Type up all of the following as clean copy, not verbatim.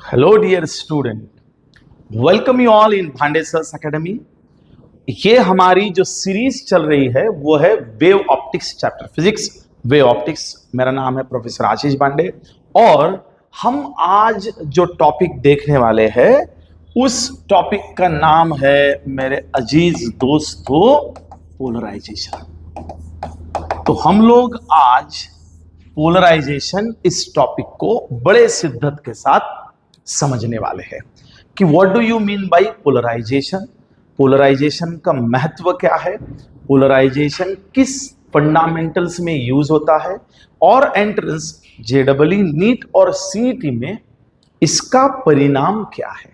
Hello dear student, welcome you all in भांडेसर्स academy. ये हमारी जो सीरीज चल रही है वो है wave optics chapter physics wave optics. मेरा नाम है प्रोफेसर आशीष पांडे और हम आज जो टॉपिक देखने वाले हैं उस टॉपिक का नाम है मेरे अजीज दोस्तों पोलराइजेशन। तो हम लोग आज पोलराइजेशन इस टॉपिक को बड़े शिद्दत के साथ समझने वाले हैं कि what do you mean by polarization, polarization का महत्व क्या है, पोलराइजेशन किस फंडामेंटल्स में यूज होता है और एंट्रेंस जेडबलई नीट और सीईटी में इसका परिणाम क्या है।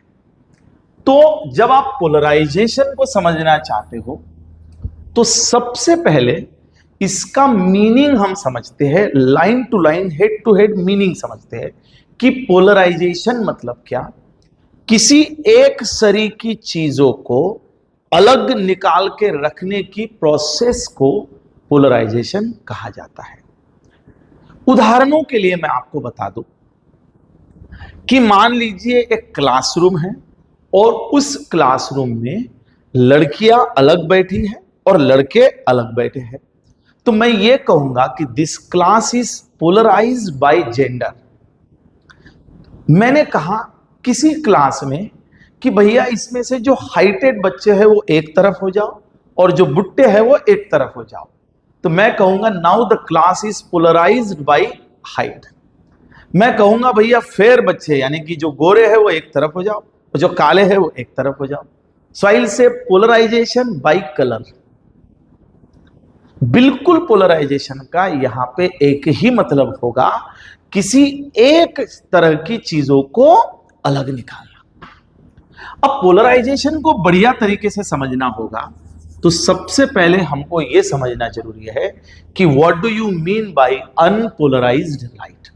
तो जब आप पोलराइजेशन को समझना चाहते हो तो सबसे पहले इसका मीनिंग हम समझते हैं, line to line head to head meaning समझते हैं कि पोलराइजेशन मतलब क्या। किसी एक सरीकी चीजों को अलग निकाल के रखने की प्रोसेस को पोलराइजेशन कहा जाता है। उदाहरणों के लिए मैं आपको बता दूं कि मान लीजिए एक क्लासरूम है और उस क्लासरूम में लड़कियां अलग बैठी हैं और लड़के अलग बैठे हैं। तो मैं ये कहूंगा कि this class is polarized by gender. मैंने कहा किसी क्लास में कि भैया इसमें से जो हाइटेड बच्चे हैं वो एक तरफ हो जाओ और जो बुट्टे हैं वो एक तरफ हो जाओ, तो मैं कहूंगा now the class is polarized by height. मैं कहूंगा भैया फेयर बच्चे यानी कि जो गोरे हैं वो एक तरफ हो जाओ और जो काले हैं वो एक तरफ हो जाओ। So I will say polarization by colour. बिल्कुल पोलराइजेशन का यहां पे एक ही मतलब होगा, किसी एक तरह की चीजों को अलग निकालना। अब पोलराइजेशन को बढ़िया तरीके से समझना होगा तो सबसे पहले हमको यह समझना जरूरी है कि what do you mean bye unpolarised light.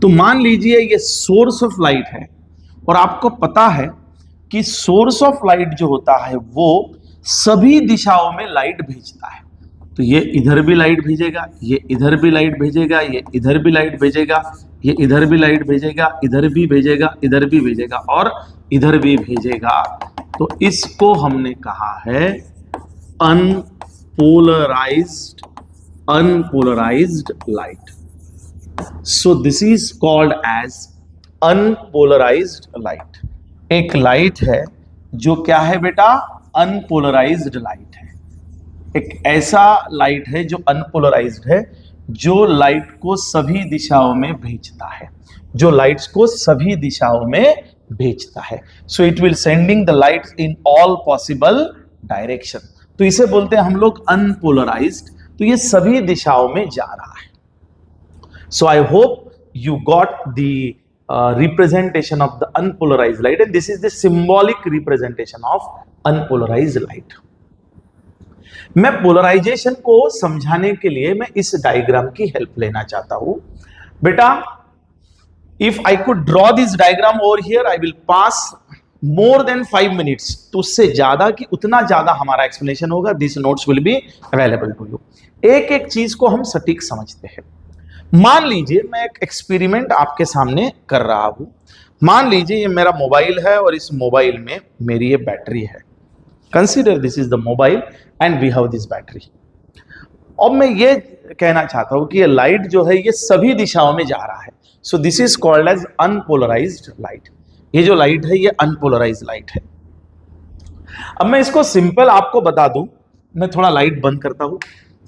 तो मान लीजिए ये सोर्स ऑफ लाइट है और आपको पता है कि सोर्स ऑफ लाइट जो होता है वो सभी दिशाओं में लाइट भेजता है। तो ये इधर भी लाइट भेजेगा, ये इधर भी लाइट भेजेगा, ये इधर भी लाइट भेजेगा, ये इधर भी लाइट भेजेगा, इधर भी भेजेगा, इधर भी भेजेगा और इधर भी भेजेगा। तो इसको हमने कहा है unpolarized light. So this is called as unpolarized light. एक लाइट है जो क्या है बेटा, अनपोलराइज्ड लाइट है। एक ऐसा लाइट है जो अनपोलराइज्ड है, जो लाइट को सभी दिशाओं में भेजता है, जो लाइट्स को सभी दिशाओं में भेजता है। So it will sending the light in all possible direction. तो इसे बोलते हैं हम लोग अनपोलराइज्ड। तो ये सभी दिशाओं में जा रहा है। So I hope you got the representation of the unpolarized light and this is the symbolic representation of unpolarized light. मैं पोलराइजेशन को समझाने के लिए मैं इस डायग्राम की हेल्प लेना चाहता हूं। बेटा if I could draw this diagram over here I will pass more than 5 minutes. तो उससे ज्यादा कि उतना ज्यादा हमारा एक्सप्लेनेशन होगा। This notes will be available to you. एक एक चीज को हम सटीक समझते हैं। मान लीजिए मैं एक एक्सपेरिमेंट आपके सामने कर रहा हूं। मान लीजिए ये मेरा मोबाइल है और इस मोबाइल में मेरी ये बैटरी है। Consider this is the mobile and we have this battery. अब मैं ये कहना चाहता हूं कि ये लाइट जो है ये सभी दिशाओं में जा रहा है। So this is called as unpolarized light. ये जो लाइट है ये अनपोलराइज्ड लाइट है। अब मैं इसको सिंपल आपको बता दूं। मैं थोड़ा लाइट बंद करता हूं,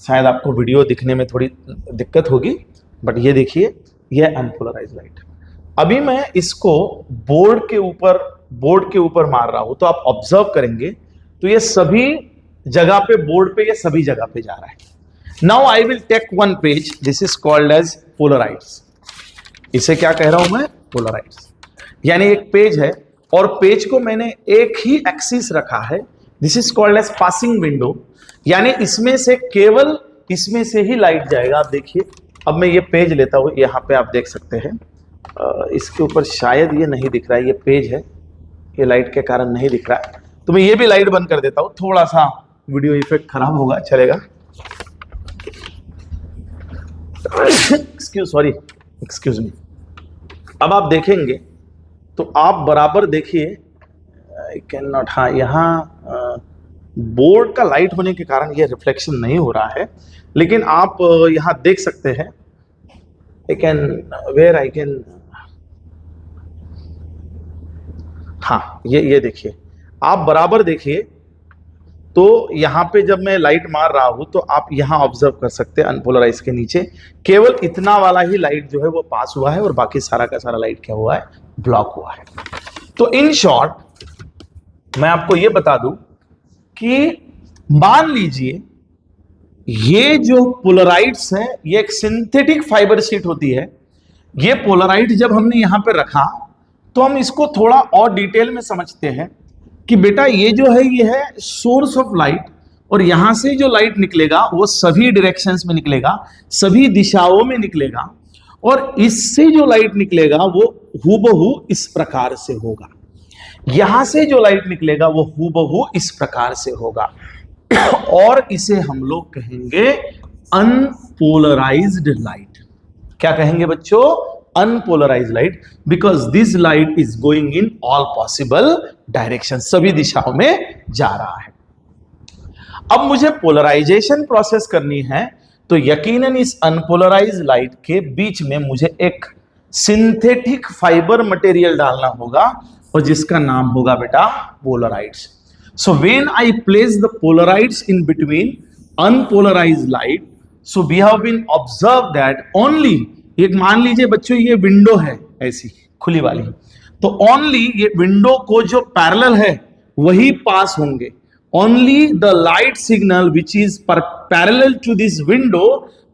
शायद आपको वीडियो दिखने में थोड़ी दिक्कत होगी, बट ये देखिए ये अनपोलराइज्ड लाइट। अभी मैं इसको बोर्ड के ऊपर मार रहा हूं तो आप ऑब्जर्व करेंगे तो ये सभी जगह पे, बोर्ड पे, ये सभी जगह पे जा रहा है। Now I will take one page, this is called as polaroids. इसे क्या कह रहा हूं मैं, पोलराइड्स। यानी एक पेज है और पेज को मैंने एक ही एक्सिस रखा है। This is called as passing window. यानी इसमें से केवल इसमें से ही लाइट जाएगा। आप देखिए अब मैं ये पेज लेता हूं, यहां पे आप देख सकते हैं इसके ऊपर शायद ये नहीं दिख रहा है, ये पेज है, ये लाइट के कारण नहीं दिख रहा है। तो मैं ये भी लाइट बंद कर देता हूं, थोड़ा सा वीडियो इफेक्ट खराब होगा, चलेगा। Excuse me. अब आप देखेंगे तो आप बराबर देखिए, आई कैन नॉट, हाँ यहाँ बोर्ड का लाइट होने के कारण ये रिफ्लेक्शन नहीं हो रहा है, लेकिन आप यहाँ देख सकते हैं, I can, where I can, हाँ ये देखिए, आप बराबर देखिए। तो यहाँ पे जब मैं लाइट मार रहा हूं तो आप यहाँ ऑब्जर्व कर सकते हैं अनपोलराइज के नीचे केवल इतना वाला ही लाइट जो है वो पास हुआ है और बाकी सारा का सारा लाइट क्या हुआ है, ब्लॉक हुआ है। तो इन शॉर्ट मैं आपको ये बता दूं कि मान लीजिए ये जो पोलराइड्स हैं ये एक सिंथेटिक फाइबर शीट होती है। ये पोलराइड जब हमने यहां पे रखा तो हम इसको थोड़ा और डिटेल में समझते हैं कि बेटा ये जो है ये है सोर्स ऑफ लाइट, और यहां से जो लाइट निकलेगा वो सभी डायरेक्शंस में निकलेगा, सभी दिशाओं में निकलेगा, और इससे जो लाइट निकलेगा वो हूबहू इस प्रकार से होगा। यहां से जो लाइट निकलेगा वो हूबहू इस प्रकार से होगा, और इसे हम लोग कहेंगे अनपोलराइज्ड लाइट। क्या कहेंगे बच्चों? Unpolarised light, because this light is going in all possible direction, सभी दिशाओं में जा रहा है। अब मुझे पोलराइजेशन प्रोसेस करनी है तो यकीनन इस अनपोलराइज्ड लाइट के बीच में मुझे एक सिंथेटिक फाइबर मटेरियल डालना होगा और जिसका नाम होगा बेटा पोलराइड्स। So when I place the polarides in between unpolarized light, so we have been observed that only, एक मान लीजिए बच्चों ये विंडो है ऐसी खुली वाली, तो ओनली ये विंडो को जो पैरेलल है वही पास होंगे। Only the light signal which is parallel to this window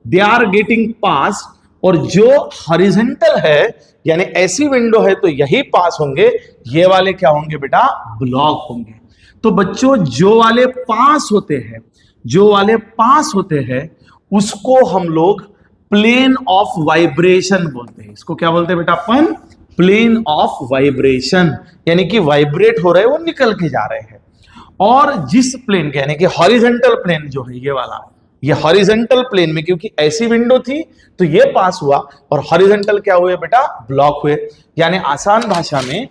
they are getting pass, और जो हॉरिजॉन्टल है यानी ऐसी विंडो है तो यही पास होंगे, ये वाले क्या होंगे बेटा? ब्लॉक होंगे। तो बच्चों जो वाले पास होते हैं उसको हम लोग प्लेन ऑफ वाइब्रेशन बोलते हैं। इसको क्या बोलते हैं बेटा अपन? प्लेन ऑफ वाइब्रेशन, यानी कि वाइब्रेट हो रहे हैं, वो निकल के जा रहे हैं। और जिस प्लेन के यानी कि हॉरिजॉन्टल प्लेन जो है ये वाला, ये हॉरिजॉन्टल प्लेन में क्योंकि ऐसी विंडो थी तो ये पास हुआ और हॉरिजॉन्टल क्या हुए बेटा? ब्लॉक हुए। यानी आसान भाषा में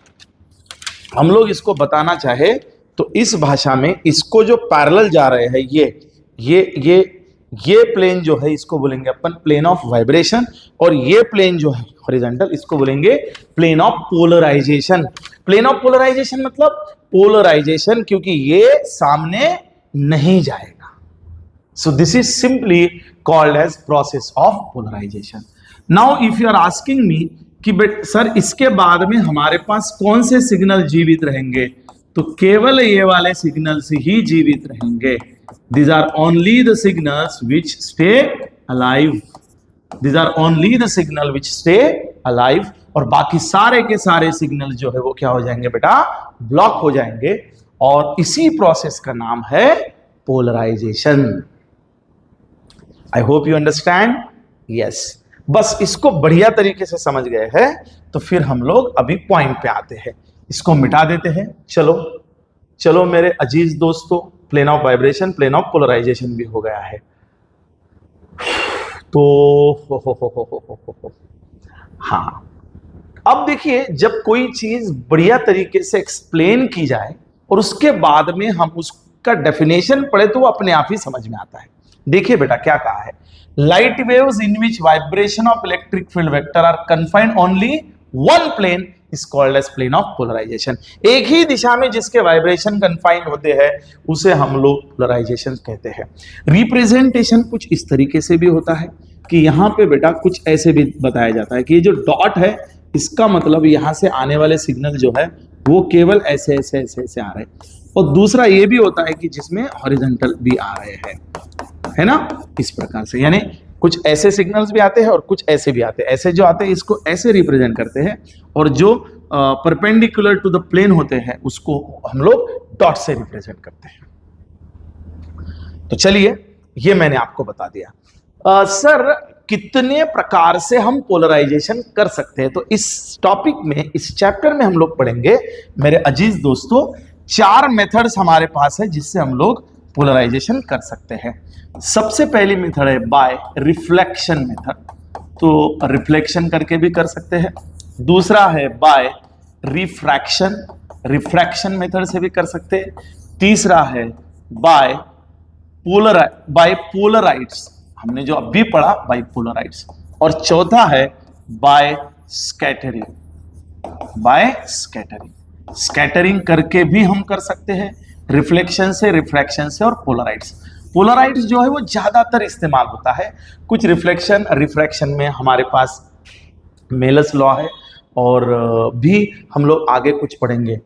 हम लोग इसको बताना चाहे तो इस भाषा में इसको जो पैरेलल जा रहे हैं ये प्लेन जो है इसको बोलेंगे अपन प्लेन ऑफ वाइब्रेशन, और ये प्लेन जो है हॉरिजॉन्टल इसको बोलेंगे plane of polarization. Plane of polarization मतलब पोलराइजेशन क्योंकि ये सामने नहीं जाएगा। So this is simply called as process of polarization. Now if you are asking me कि बट सर इसके बाद में हमारे पास कौन से सिग्नल जीवित रहेंगे, तो केवल ये वाले सिग्नल्स ही जीवित रहेंगे। These are only the signals which stay alive. These are only the signal which stay alive. और बाकी सारे के सारे सिग्नल जो है वो क्या हो जाएंगे बेटा? ब्लॉक हो जाएंगे। और इसी प्रोसेस का नाम है polarization. I hope you understand. Yes, बस इसको बढ़िया तरीके से समझ गए हैं तो फिर हम लोग अभी पॉइंट पे आते हैं, इसको मिटा देते हैं। चलो मेरे अजीज दोस्तों, plane of vibration, plane of polarization भी हो गया है। तो हाँ, अब देखिए जब कोई चीज बढ़िया तरीके से एक्सप्लेन की जाए और उसके बाद में हम उसका डेफिनेशन पढ़े तो वो अपने आप ही समझ में आता है। देखिए बेटा क्या कहा है, light waves in which vibration of electric field vector are confined only one plane is called as plane of polarization। एक ही दिशा में जिसके वाइब्रेशन कन्फाइंड होते हैं उसे हम लोग पोलराइजेशन कहते हैं। रिप्रेजेंटेशन कुछ इस तरीके से भी होता है कि यहाँ पे बेटा कुछ ऐसे भी बताया जाता है कि ये जो डॉट है इसका मतलब यहाँ से आने वाले सिग्नल जो है वो केवल ऐसे ऐसे ऐसे ऐसे आ रहे हैं, और दूसरा ये भी होता है कि जिसमें हॉरिजॉन्टल भी आ रहे हैं, है ना, इस प्रकार से। यानी कुछ ऐसे सिग्नल्स भी आते हैं और कुछ ऐसे भी आते हैं। ऐसे जो आते हैं इसको ऐसे रिप्रेजेंट करते हैं, और जो परपेंडिकुलर टू द प्लेन होते हैं उसको हम लोग डॉट से रिप्रेजेंट करते हैं। तो चलिए ये मैंने आपको बता दिया। सर कितने प्रकार से हम पोलराइजेशन कर सकते हैं, तो इस टॉपिक में, इस चैप्टर में हम लोग पढ़ेंगे मेरे अजीज दोस्तों 4 मेथड्स हमारे पास है जिससे हम लोग पोलराइजेशन कर सकते हैं। सबसे पहली मेथड है बाय रिफ्लेक्शन मेथड, तो रिफ्लेक्शन करके भी कर सकते हैं। दूसरा है बाय रिफ्रैक्शन, रिफ्रैक्शन मेथड से भी कर सकते हैं। तीसरा है बाय पोलराइड्स, हमने जो अभी पढ़ा बाय पोलराइड्स। और चौथा है by scattering, by scattering. Scattering करके भी हम कर सकते हैं, रिफ्लेक्शन से, रिफ्रैक्शन से और पोलराइड्स। पोलराइड्स जो है वो ज्यादातर इस्तेमाल होता है। कुछ रिफ्लेक्शन रिफ्रैक्शन में हमारे पास मेलस लॉ है, और भी हम लोग आगे कुछ पढ़ेंगे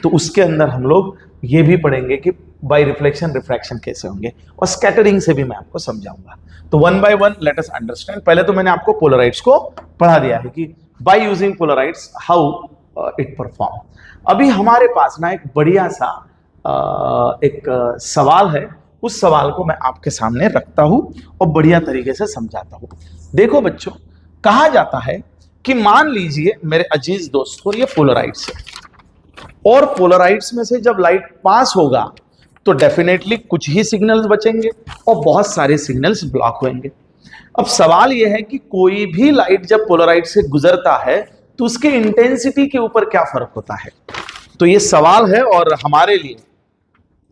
तो उसके अंदर हम लोग ये भी पढ़ेंगे कि बाय रिफ्लेक्शन रिफ्रैक्शन कैसे होंगे, और स्कैटरिंग से भी मैं आपको समझाऊंगा। तो one by one let us understand. पहले तो मैंने आपको पोलराइड्स को पढ़ा दिया है कि by using polaroids how it perform. अभी हमारे पास ना एक बढ़िया सा एक सवाल है, उस सवाल को मैं आपके सामने रखता हूं और बढ़िया तरीके से समझाता हूं। देखो बच्चों, कहा जाता है कि मान लीजिए मेरे अजीज दोस्तों, ये पोलराइड्स है, और पोलराइड्स में से जब लाइट पास होगा तो डेफिनेटली कुछ ही सिग्नल्स बचेंगे और बहुत सारे सिग्नल्स ब्लॉक होंगे। अब सवाल यह है कि कोई भी लाइट जब पोलराइड से गुजरता है तो उसके इंटेंसिटी के ऊपर क्या फर्क होता है। तो ये सवाल है, और हमारे लिए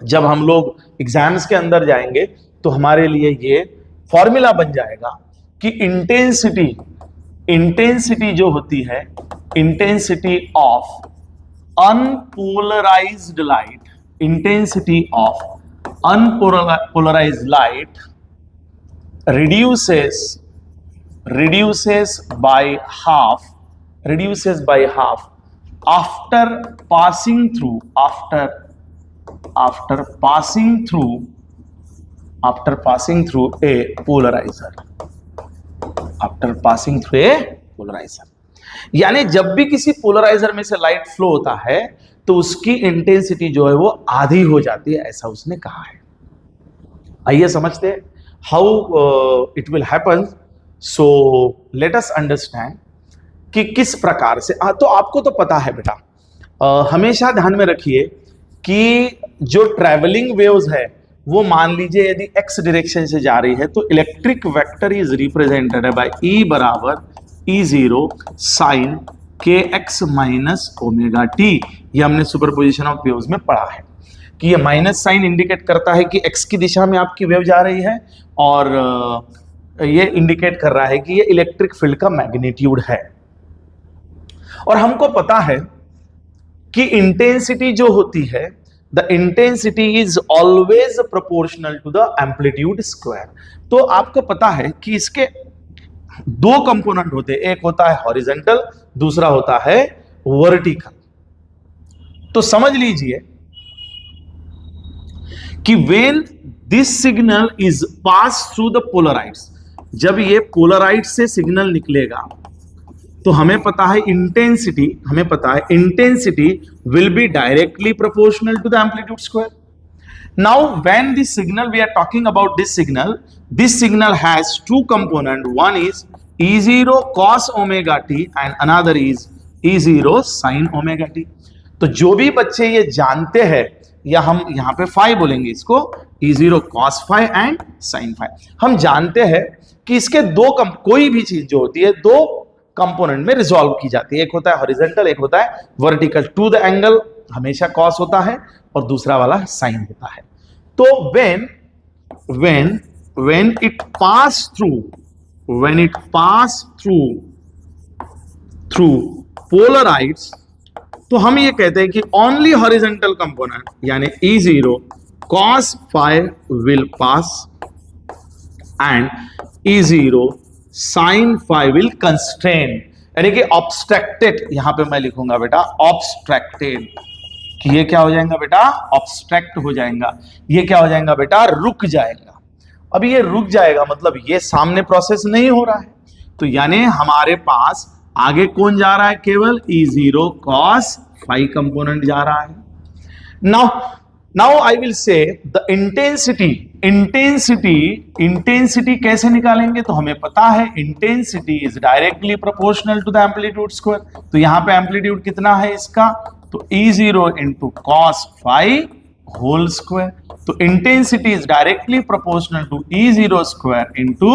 जब हम लोग एग्जाम्स के अंदर जाएंगे तो हमारे लिए ये फॉर्मूला बन जाएगा कि इंटेंसिटी जो होती है, intensity of unpolarised light, intensity of unpolarized light reduces by half after passing through a polarizer, यानी जब भी किसी पोलराइजर में से लाइट फ्लो होता है तो उसकी इंटेंसिटी जो है वो आधी हो जाती है, ऐसा उसने कहा है। आइए समझते हैं how it will happen. So let us understand कि किस प्रकार से। तो आपको तो पता है बेटा, हमेशा ध्यान में रखिए कि जो ट्रैवलिंग वेव्स है वो मान लीजिए यदि एक्स डायरेक्शन से जा रही है तो electric vector is represented by E बराबर E0 साइन के एक्स माइनस ओमेगा टी। ये हमने सुपरपोजिशन ऑफ वेव्स में पढ़ा है कि ये माइनस साइन इंडिकेट करता है कि एक्स की दिशा में आपकी वेव जा रही है, और ये इंडिकेट कर रहा है कि ये इलेक्ट्रिक फील्ड का मैग्नीट्यूड है। और हमको पता है कि इंटेंसिटी जो होती है, the intensity is always proportional to the amplitude square. तो आपको पता है कि इसके दो कंपोनेंट होते हैं, एक होता है हॉरिजॉन्टल, दूसरा होता है वर्टिकल। तो समझ लीजिए कि when this signal is pass through the polaroids, जब ये पोलराइड से सिग्नल निकलेगा तो हमें पता है intensity will be directly proportional to the amplitude square. Now when this signal, we are talking about this signal has two components. One is E0 cos omega t and another is E0 sin omega t. तो जो भी बच्चे ये जानते हैं, या हम यहाँ पे phi बोलेंगे इसको, E0 cos phi and sin phi, हम जानते हैं कि इसके कोई भी चीज जो होती है दो कंपोनेंट में रिजॉल्व की जाती है। एक होता है हॉरिजॉन्टल, एक होता है वर्टिकल। टू द एंगल हमेशा कॉस होता है और दूसरा वाला साइन होता है। तो when it pass through polarides, तो हम ये कहते हैं कि ओनली हॉरिजॉन्टल कंपोनेंट यानी E0 cos phi will pass and E0 sin phi will constrain, यानी कि ऑब्स्ट्रैक्टेड। यहां पे मैं लिखूंगा बेटा ऑब्स्ट्रैक्टेड, कि ये क्या हो जाएगा बेटा, ऑब्स्ट्रैक्ट हो जाएगा। ये क्या हो जाएगा बेटा, रुक जाएगा। अब ये रुक जाएगा मतलब ये सामने प्रोसेस नहीं हो रहा है, तो यानी हमारे पास आगे कौन जा रहा है, केवल E0 cos phi कंपोनेंट जा रहा है। Now I will say the intensity कैसे निकालेंगे। तो हमें पता है intensity is directly proportional to the amplitude square. तो यहां पे एम्पलीट्यूड कितना है इसका, तो E0 into cos phi whole square. तो intensity is directly proportional to E0 square into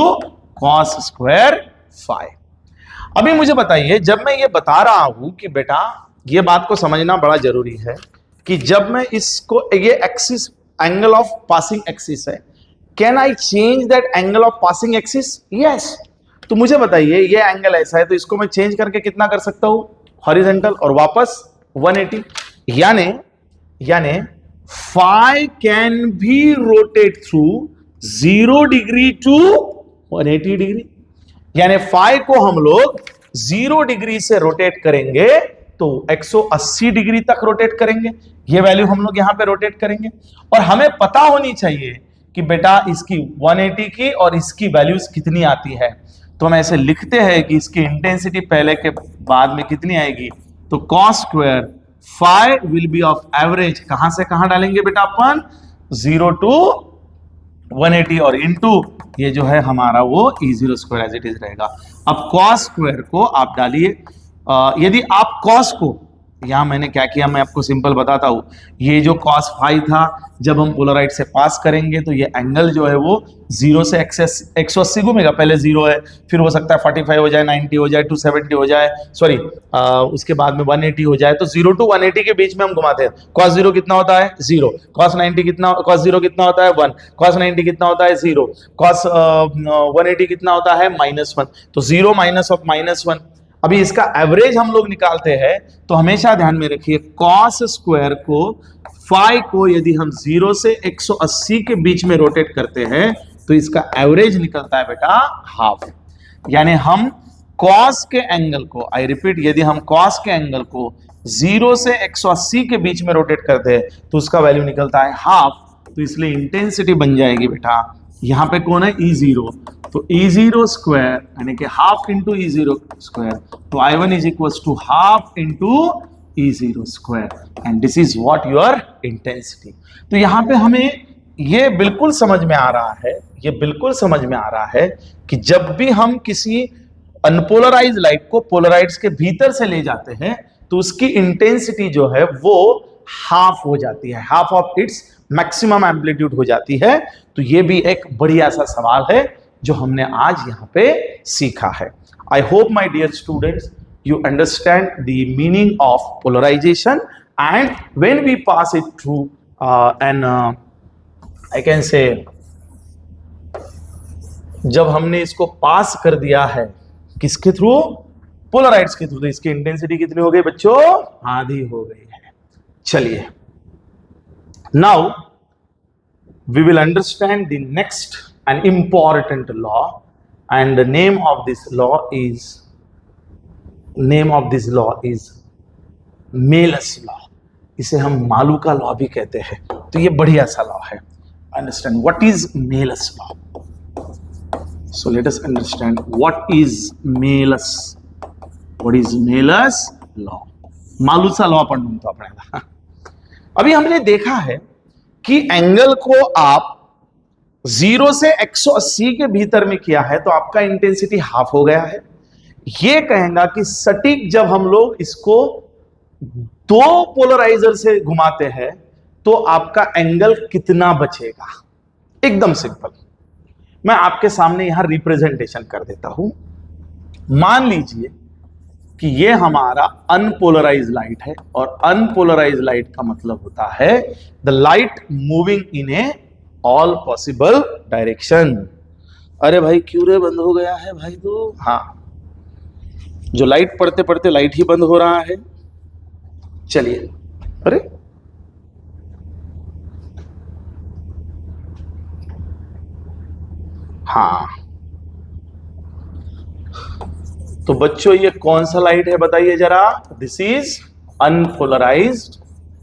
cos square phi। अभी मुझे बताइए, जब मैं ये बता रहा हूं कि बेटा ये बात को समझना बड़ा जरूरी है कि जब मैं इसको, ये axis angle of passing axis है, can I change that angle of passing axis? Yes. तो मुझे बताइए, ये एंगल ऐसा है तो इसको मैं चेंज करके कितना कर सकता हूं? हॉरिजॉन्टल, और वापस 180। यानी phi can be rotate through 0 degree to 180 degree. यानी फाई को हम लोग 0 डिग्री से रोटेट करेंगे तो 180 डिग्री तक रोटेट करेंगे। ये वैल्यू हम लोग यहां पे रोटेट करेंगे, और हमें पता होनी चाहिए कि बेटा इसकी 180 की और इसकी वैल्यूज कितनी आती है। तो हम ऐसे लिखते हैं कि इसकी इंटेंसिटी पहले के बाद में कितनी आएगी, तो cos square phi will be of average, कहां से कहां डालेंगे बेटा अपन? 0 टू 180, और इनटू ये जो है हमारा वो E0 square as it is रहेगा। अब cos स्क्वायर को आप डालिए, यदि आप cos को, यहां मैंने क्या किया मैं आपको सिंपल बताता हूं, ये जो cos फाई था जब हम पोलराइड से पास करेंगे तो ये एंगल जो है वो 0 से 180 घूमेगा। पहले 0 है, फिर हो सकता है 45 हो जाए, 90 हो जाए, 270 हो जाए, सॉरी उसके बाद में 180 हो जाए। तो 0 टू 180 के बीच में हम घुमाते हैं। cos 0 कितना होता है? 0। cos 0 कितना होता है? 1। cos 90 कितना होता है? 0। cos 180 कितना होता है? -1। तो 0 माइनस ऑफ -1। अभी इसका एवरेज हम लोग निकालते हैं तो हमेशा ध्यान में रखिए, cos स्क्वायर को, फाई को यदि हम 0 से 180 के बीच में रोटेट करते हैं तो इसका एवरेज निकलता है बेटा हाफ। यानी हम cos के एंगल को, आई रिपीट, यदि हम cos के एंगल को 0 से 180 के बीच में रोटेट करते हैं तो उसका वैल्यू निकलता है हाफ। तो इसलिए इंटेंसिटी बन जाएगी बेटा, यहां पे कौन है? E0। तो E0 स्क्वायर यानी कि हाफ इंटू E0 स्क्वायर, तो I1 is equal to half into E0 square, and this is what your intensity. तो यहां पे हमें ये बिल्कुल समझ में आ रहा है, ये बिल्कुल समझ में आ रहा है कि जब भी हम किसी अनपोलराइज लाइट को पोलराइड्स के भीतर से ले जाते हैं तो उसकी इंटेंसिटी जो है वो हाफ हो जाती है, half of its maximum amplitude हो जाती है। तो ये भी एक बढ़िया सा सवाल है जो हमने आज यहां पे सीखा है। I hope my dear students you understand the meaning of polarization, and when we pass it through I can say, जब हमने इसको पास कर दिया है किसके थ्रू? पोलराइड्स के थ्रू, तो इसकी इंटेंसिटी कितनी हो गई बच्चों? आधी हो गई है। चलिए, now we will understand the next and important law, and the name of this law is Malus law. इसे हम मालूका लॉ भी कहते हैं। तो ये बढ़िया सा लॉ है। Understand what is Malus law. So let us understand what is Malus law. Malus law पण म्हणतो आपल्याला। अभी हमने देखा है कि एंगल को आप 0 से 180 के भीतर में किया है तो आपका इंटेंसिटी हाफ हो गया है। ये कहेगा कि सटीक जब हम लोग इसको 2 पोलराइजर से घुमाते हैं तो आपका एंगल कितना बचेगा। एकदम सिंपल, मैं आपके सामने यहां रिप्रेजेंटेशन कर देता हूं। मान लीजिए कि ये हमारा अनपोलराइज लाइट है, और अनपोलराइज लाइट का मतलब होता है the light moving in A all possible direction. अरे भाई क्यों रे बंद हो गया है भाई? तो हाँ, जो लाइट पढ़ते पढ़ते लाइट ही बंद हो रहा है। चलिए, अरे हाँ, तो बच्चों ये कौन सा लाइट है बताइए जरा? This is unpolarised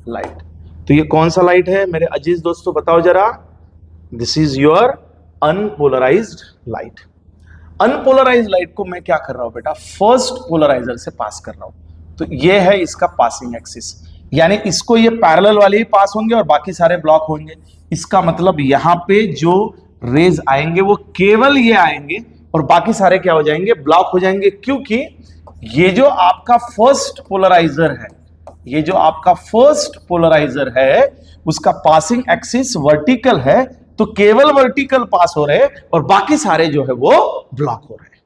light. तो ये कौन सा लाइट है मेरे अजीज दोस्तों, बताओ जरा? This is your unpolarised light. Unpolarised light को मैं क्या कर रहा हूं बेटा? फर्स्ट पोलराइजर से पास कर रहा हूं। तो ये है इसका पासिंग एक्सिस, यानी इसको ये पैरेलल वाले ही पास होंगे और बाकी सारे ब्लॉक होंगे। इसका मतलब यहां पे जो रेज आएंगे वो केवल ये आएंगे और बाकी सारे क्या हो जाएंगे? ब्लॉक हो जाएंगे। क्योंकि ये जो आपका फर्स्ट पोलराइजर है उसका पासिंग एक्सिस वर्टिकल है, तो केवल वर्टिकल पास हो रहे और बाकी सारे जो है वो ब्लॉक हो रहे।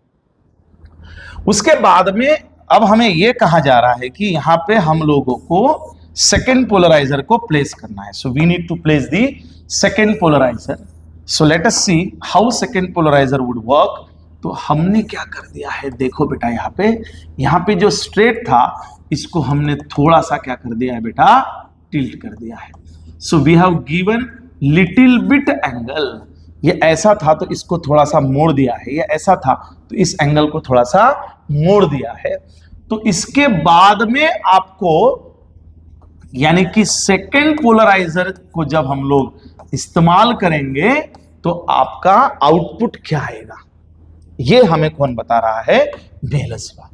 उसके बाद में अब हमें ये कहा जा रहा है कि यहां पे हम लोगों को सेकेंड पोलराइजर को प्लेस करना है. So we need to place the second polarizer. So let us see how second polarizer would work. तो हमने क्या कर दिया है, देखो बेटा यहाँ पे जो स्ट्रेट था इसको हमने थोड़ा सा क्या कर दिया है बेटा, टिल्ट कर दिया है. So we have given little bit angle. ये ऐसा था तो इसको थोड़ा सा मोड़ दिया है, ये ऐसा था तो इस एंगल को थोड़ा सा मोड़ दिया है. तो इसके बाद में आपको यानी कि सेकेंड पोलराइजर को जब हम लोग इस्तेमाल करेंगे तो आपका आउटपुट क्या आएगा, ये हमें कौन बता रहा है, मेलस लॉ.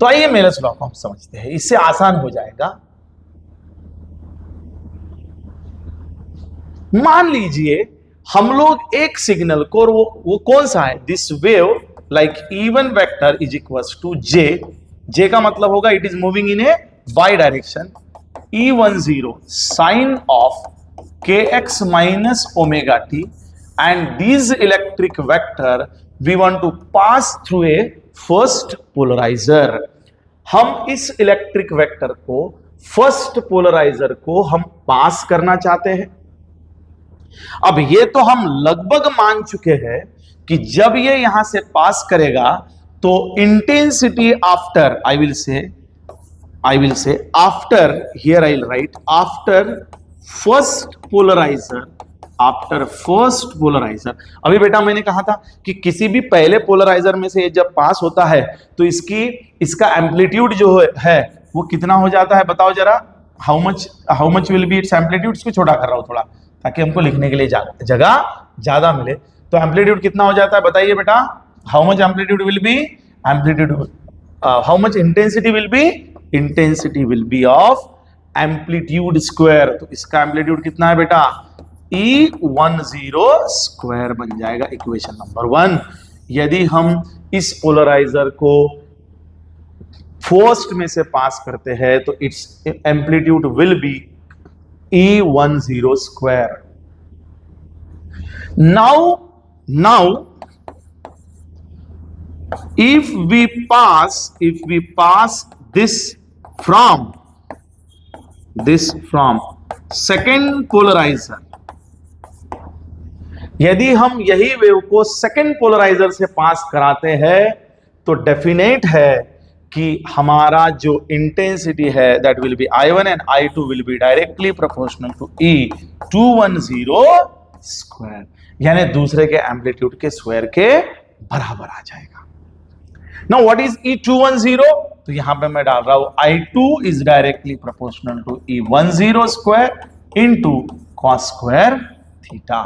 तो आइए मेलस लॉ को हम समझते हैं, इससे आसान हो जाएगा. मान लीजिए हम लोग एक सिग्नल को, और वो कौन सा है, this wave like E1 vector is equals to J का मतलब होगा it is moving in a Y direction. E10 sine of kx minus omega T and this electric vector we want to pass through a first polarizer. हम इस electric vector को, first polarizer को हम पास करना चाहते हैं. अब ये तो हम लगभग मान चुके हैं कि जब ये यहां से पास करेगा तो intensity after, I will say after, here I will write after first polarizer, अभी बेटा मैंने कहा था कि किसी भी पहले पोलराइजर में से जब पास होता है तो इसका एम्पलीट्यूड जो है वो कितना हो जाता है, बताओ जरा. How much will be it's amplitude. इसको छोटा कर रहा हूं थोड़ा ताकि हमको लिखने के लिए जगह ज्यादा मिले. तो एम्पलीट्यूड कितना हो जाता है बताइए बेटा. How much amplitude will be, how much intensity will be of amplitude square. तो इसका एम्पलीट्यूड कितना है बेटा, E10 स्क्वायर बन जाएगा इक्वेशन नंबर 1. यदि हम इस पोलराइजर को फर्स्ट में से पास करते हैं तो it's amplitude will be E10 square. Now, if we pass this from second polarizer, यदि हम यही वेव को सेकेंड पोलराइजर से पास कराते हैं तो डेफिनेट है कि हमारा जो इंटेंसिटी है that will be I1 and I2 will be directly proportional to E210 square, यानी दूसरे के एम्पलीट्यूड के स्क्वायर के बराबर आ जाएगा. Now what is E210? तो यहां पे मैं डाल रहा हूं I2 is directly proportional to E10 square into cos square theta.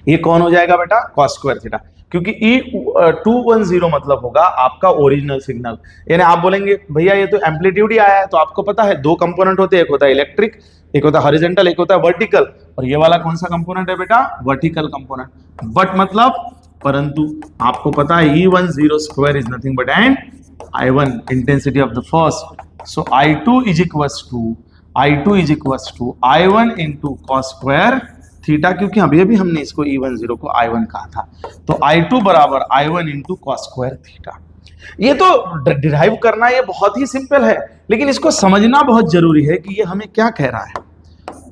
ये कौन हो जाएगा बेटा, cos स्क्वायर थीटा, क्योंकि E210 मतलब होगा आपका ओरिजिनल सिग्नल. यानी आप बोलेंगे भैया ये तो एम्पलीट्यूड ही आया है, तो आपको पता है दो कंपोनेंट होते हैं, एक होता है इलेक्ट्रिक, एक होता है हॉरिजॉन्टल, एक होता है वर्टिकल. और ये वाला कौन सा कंपोनेंट है बेटा, वर्टिकल कंपोनेंट. बट मतलब परंतु आपको पता है E10 square is nothing but and I1 intensity of the first. So I2 is equals to I1 into cos square theta, क्योंकि अभी हमने इसको E10 को I1 कहा था. तो I2 बराबर I1 into cos square theta. ये तो डिराइव करना ये बहुत ही सिंपल है, लेकिन इसको समझना बहुत जरूरी है कि ये हमें क्या कह रहा है,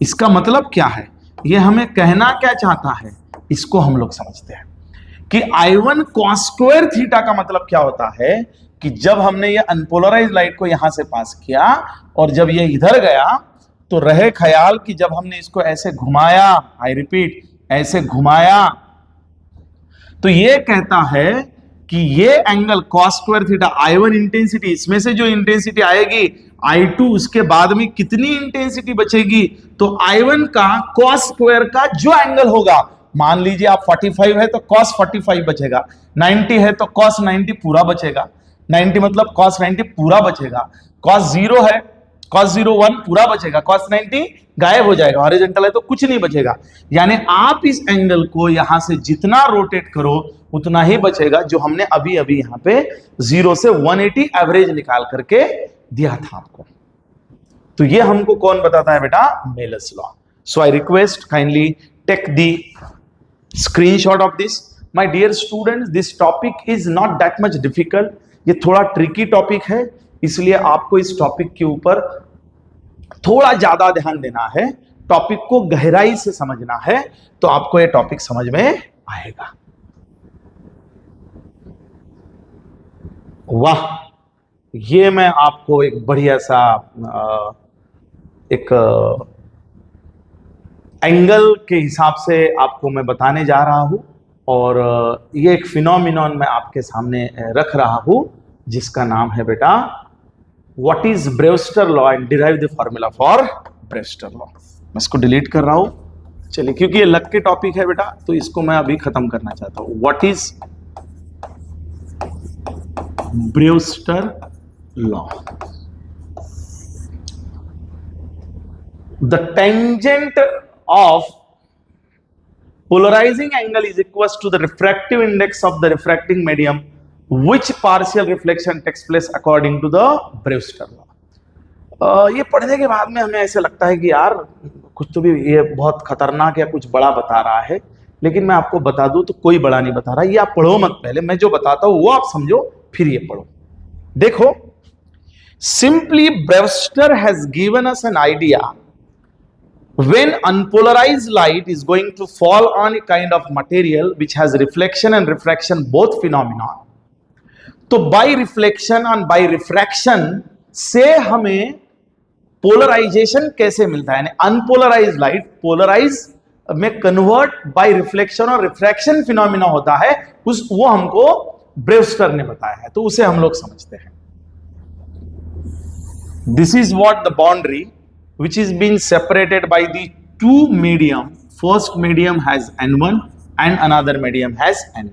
इसका मतलब क्या है, ये हमें कहना क्या चाहता है, इसको हम लोग समझते हैं कि I1 cos स्क्वायर थीटा का मतलब क्या होता है कि जब हमने ये अनपोलराइज्ड लाइट को यहां से पास किया और जब ये इधर गया तो रहे ख्याल कि जब हमने इसको ऐसे घुमाया, आई रिपीट ऐसे घुमाया, तो ये कहता है कि ये angle cos square theta I1 intensity, इसमें से जो इंटेंसिटी आएगी I2 उसके बाद में कितनी इंटेंसिटी बचेगी, तो I1 का cos स्क्वायर का जो एंगल होगा, मान लीजिए आप 45 है तो cos 45 बचेगा, 90 है तो cos 90 पूरा बचेगा, 90 मतलब cos 90 पूरा बचेगा, cos 0 है cos 01 पूरा बचेगा, cos 90 गायब हो जाएगा, हॉरिजॉन्टल है तो कुछ नहीं बचेगा. यानी आप इस एंगल को यहां से जितना रोटेट करो उतना ही बचेगा, जो हमने अभी यहां पे 0 से 180 एवरेज निकाल करके दिया था आपको. तो ये हमको कौन बताता है बेटा, Malus law. So I request kindly take the screenshot of this. My dear students, this topic is not that much difficult. ये थोड़ा ट्रिकी टॉपिक है, इसलिए आपको इस टॉपिक के ऊपर थोड़ा ज्यादा ध्यान देना है, टॉपिक को गहराई से समझना है, तो आपको ये टॉपिक समझ में आएगा। वाह, ये मैं आपको एक बढ़िया सा एक एंगल के हिसाब से आपको मैं बताने जा रहा हूं, और ये एक फिनोमिनॉन मैं आपके सामने रख रहा हूं जिसका नाम है बेटा what is Brewster law and derive the formula for Brewster law. मैं इसको डिलीट कर रहा हूं, चलिए, क्योंकि ये लग के टॉपिक है बेटा, तो इसको मैं अभी खत्म करना चाहता हूं। What is Brewster law? The tangent of polarizing angle is equals to the refractive index of the refracting medium which partial reflection takes place according to the Brewster law। ये पढ़ने के बाद में हमें ऐसे लगता है कि यार कुछ तो भी ये बहुत खतरनाक या कुछ बड़ा बता रहा है, लेकिन मैं आपको बता दूं तो कोई बड़ा नहीं बता रहा। ये आप पढ़ो मत, पहले मैं जो बताता हूं वो आप समझो, फिर ये पढ़ो। देखो, simply Brewster has given us an idea when unpolarized light is going to fall on a kind of material which has reflection and refraction both phenomenon, तो by reflection and by refraction से हमें polarisation कैसे मिलता है, यानी unpolarise light polarise में convert bye reflection और refraction phenomena होता है, वो हमको ब्रेवस्टर ने बताया है, तो उसे हम लोग समझते हैं। This is what the boundary which is being separated by the two medium. First medium has N1 and another medium has N2.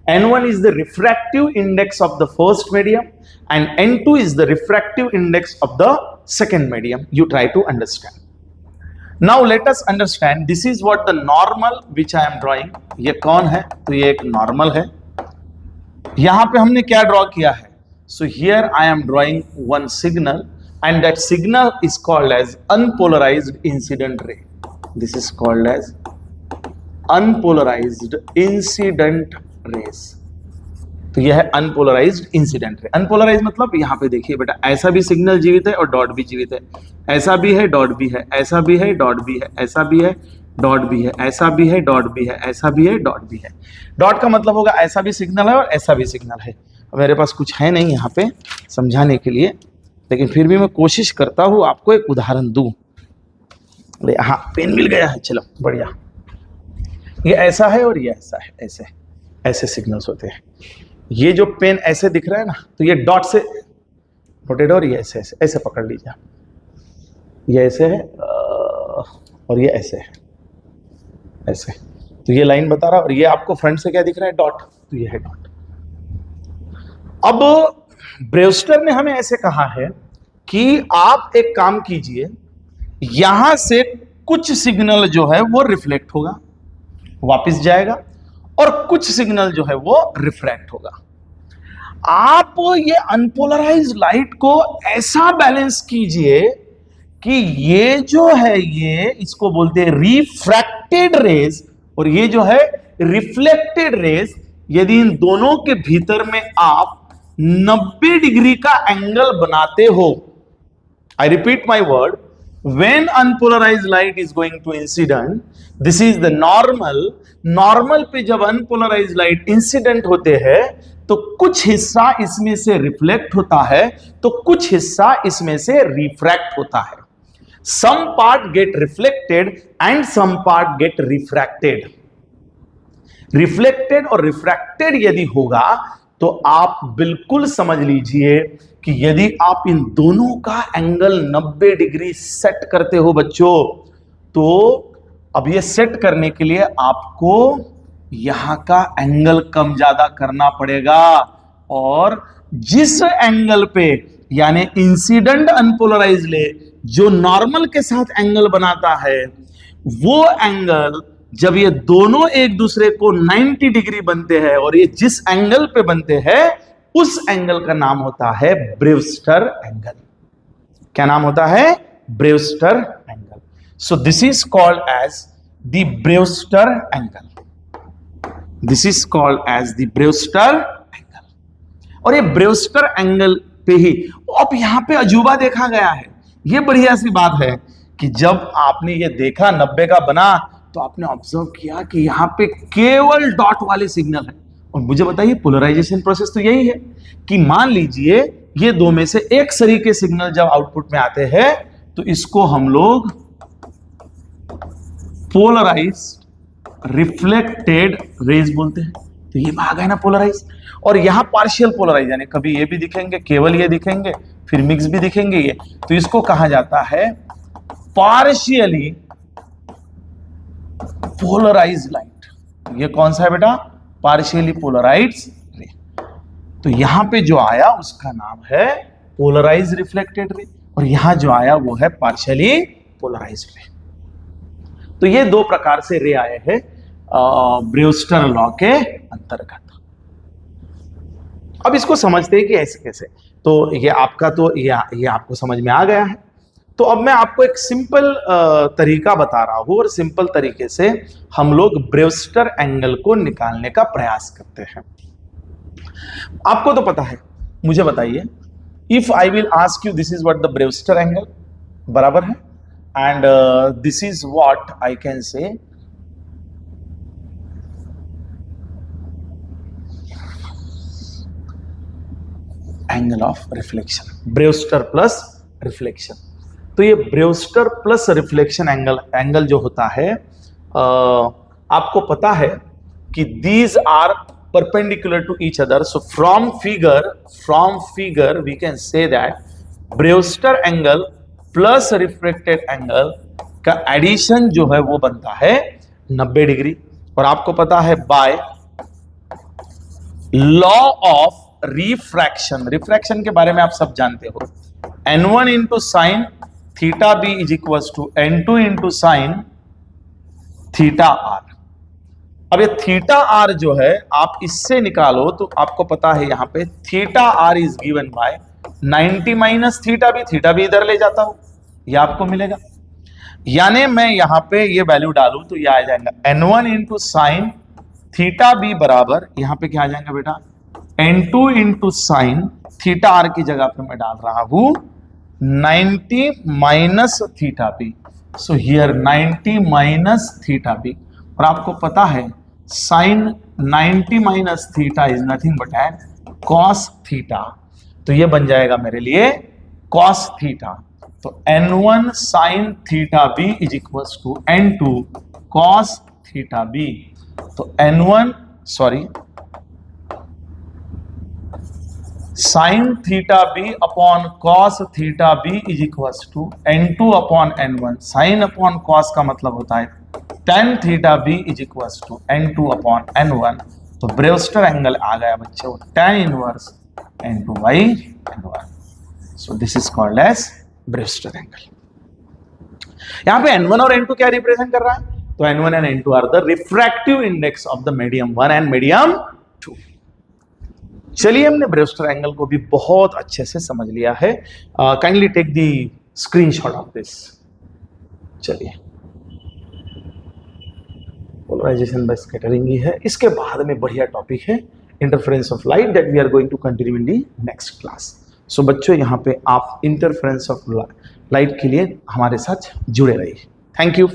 N1 is the refractive index of the first medium and N2 is the refractive index of the second medium. You try to understand. Now let us understand, this is what the normal which I am drawing. ये कौन है? तो ये एक normal है। यहां पे हमने क्या ड्रॉ किया है? So here I am drawing one signal and that signal is called as unpolarized incident ray. This is called as unpolarized incident rays। तो यह है unpolarized incident ray। unpolarized मतलब यहाँ पे देखिए बेटा, ऐसा भी सिग्नल जीवित है और डॉट भी जीवित है, ऐसा भी है डॉट भी है, ऐसा भी है डॉट भी है, ऐसा भी है डॉट भी है, ऐसा भी है डॉट भी है, ऐसा भी है डॉट भी है। डॉट का मतलब होगा ऐसा भी सिग्नल है और ऐसा भी सिग्नल है। मेरे पास कुछ है नहीं यहाँ पे समझाने के लिए, लेकिन फिर भी मैं कोशिश करता हूं आपको एक उदाहरण दूं। हाँ, पेन मिल गया है, चलो बढ़िया। ये ऐसा है और ये ऐसा है, ऐसे ऐसे सिग्नल्स होते हैं। ये जो पेन ऐसे दिख रहा है ना, तो ये डॉट से रोटेट, और ये ऐसे ऐसे ऐसे पकड़ लीजिए, ये ऐसे है और ये ऐसे है, ऐसे। तो ये लाइन बता रहा, और ये आपको फ्रंट से क्या दिख रहा है? डॉट। तो ये है डॉट। अब ब्रेवस्टर ने हमें ऐसे कहा है कि आप एक काम कीजिए, यहां से कुछ सिग्नल जो है वो रिफ्लेक्ट होगा, वापस जाएगा, और कुछ सिग्नल जो है वो रिफ्रैक्ट होगा। आप ये अनपोलराइज्ड लाइट को ऐसा बैलेंस कीजिए कि ये जो है ये इसको बोलते हैं रिफ्रैक्टेड रेज, और ये जो है रिफ्लेक्टेड रेज, यदि इन दोनों के भीतर में आप 90 डिग्री का एंगल बनाते हो, I repeat my word, when unpolarized light is going to incident, this is the normal। Normal पे जब अनपोलराइज्ड लाइट इंसिडेंट होते हैं तो कुछ हिस्सा इसमें से रिफ्लेक्ट होता है, तो कुछ हिस्सा इसमें से रिफ्रैक्ट होता है। Some part get reflected and some part get refracted. Reflected और रिफ्रैक्टेड यदि होगा तो आप बिल्कुल समझ लीजिए कि यदि आप इन दोनों का एंगल 90 डिग्री सेट करते हो बच्चों, तो अब ये सेट करने के लिए आपको यहां का एंगल कम ज्यादा करना पड़ेगा, और जिस एंगल पे यानी इंसिडेंट अनपोलराइज्ड ले जो नॉर्मल के साथ एंगल बनाता है, वो एंगल जब ये दोनों एक दूसरे को 90 डिग्री बनते हैं और ये जिस एंगल पे बनते हैं उस एंगल का नाम होता है ब्रेवस्टर एंगल। क्या नाम होता है? Brewster angle. So this is called as the Brewster angle. This is called as the Brewster angle. और ये ब्रेवस्टर एंगल पे ही। अब यहां पे अजूबा देखा गया है। ये बढ़िया सी बात है कि जब आपने ये देखा 90 का बना, तो आपने ऑब्जर्व किया कि यहां पे केवल डॉट वाले सिग्नल है। और मुझे बताइए, पोलराइजेशन प्रोसेस तो यही है कि मान लीजिए ये दो में से एक सरी के सिग्नल जब आउटपुट में आते हैं तो इसको हम लोग पोलराइज्ड रिफ्लेक्टेड रेज बोलते हैं। तो ये भाग है ना पोलराइज, और यहां पार्शियल पोलराइज, यानी कभी ये भी दिखेंगे, केवल ये दिखेंगे, फिर मिक्स भी दिखेंगे ये, तो इसको कहा जाता है पार्शियली पोलराइज्ड लाइट। ये कौन सा है बेटा? पार्शियली पोलराइज्ड रे। तो यहां पे जो आया उसका नाम है पोलराइज्ड रिफ्लेक्टेड रे, और यहां जो आया वो है पार्शियली पोलराइज्ड रे। तो ये दो प्रकार से रे आए हैं ब्रेवस्टर लॉ के अंतर्गत। अब इसको समझते हैं कि ऐसे कैसे। तो ये आपका तो ये आपको समझ में आ गया है। तो अब मैं आपको एक सिंपल तरीका बता रहा हूं, और सिंपल तरीके से हम लोग ब्रेवस्टर एंगल को निकालने का प्रयास करते हैं। आपको तो पता है, मुझे बताइए, if I will ask you this is what the Brewster angle, बराबर है, and this is what I can say angle of reflection, Brewster plus reflection. तो ये ब्रेवस्टर प्लस रिफ्लेक्शन एंगल जो होता है, आपको पता है कि these are perpendicular to each other. So from figure we can say that Brewster angle plus reflected angle का एडिशन जो है वो बनता है 90 डिग्री। और आपको पता है बाय लॉ ऑफ रिफ्रैक्शन के बारे में आप सब जानते हो, n1 into sine theta B is equal to n2 into sine theta R. अब ये थीटा आर जो है आप इससे निकालो तो आपको पता है यहां पे theta R is given by 90 minus theta भी इधर ले जाता हूं, ये आपको मिलेगा। यानी मैं यहां पे ये वैल्यू डालूं तो ये आ जाएगा n1 into sine theta B बराबर, यहां पे क्या आ जाएगा बेटा, n2 into sine theta are की जगह पे मैं डाल रहा हूं 90 minus theta B. So here 90 minus theta B, और आपको पता है sine 90 minus theta is nothing but at cos theta. तो ये बन जाएगा मेरे लिए कॉस थीटा। तो n1 sine theta B is equal to n2 cos theta B. तो sine theta B upon cos theta B is equal to n2 upon n1। Sine upon cos का मतलब होता है tan theta B is equal to n2 upon n1। तो Brewster angle आ गया बच्चों tan inverse n2 by n1। So this is called as Brewster angle. यहां पे n1 और n2 क्या रिप्रेजेंट कर रहा है? तो n1 and n2 are the refractive index of the medium 1 and medium 2। चलिए, हमने ब्रेवस्टर एंगल को भी बहुत अच्छे से समझ लिया है। Kindly take the screenshot of this. चलिए, पोलराइजेशन बाय स्कैटरिंग ही है। इसके बाद में बढ़िया टॉपिक है interference of light, that we are going to continue in the next class. सो बच्चों, यहाँ पे आप इंटरफेरेंस ऑफ लाइट के लिए हमारे साथ जुड़े रहिए। Thank you.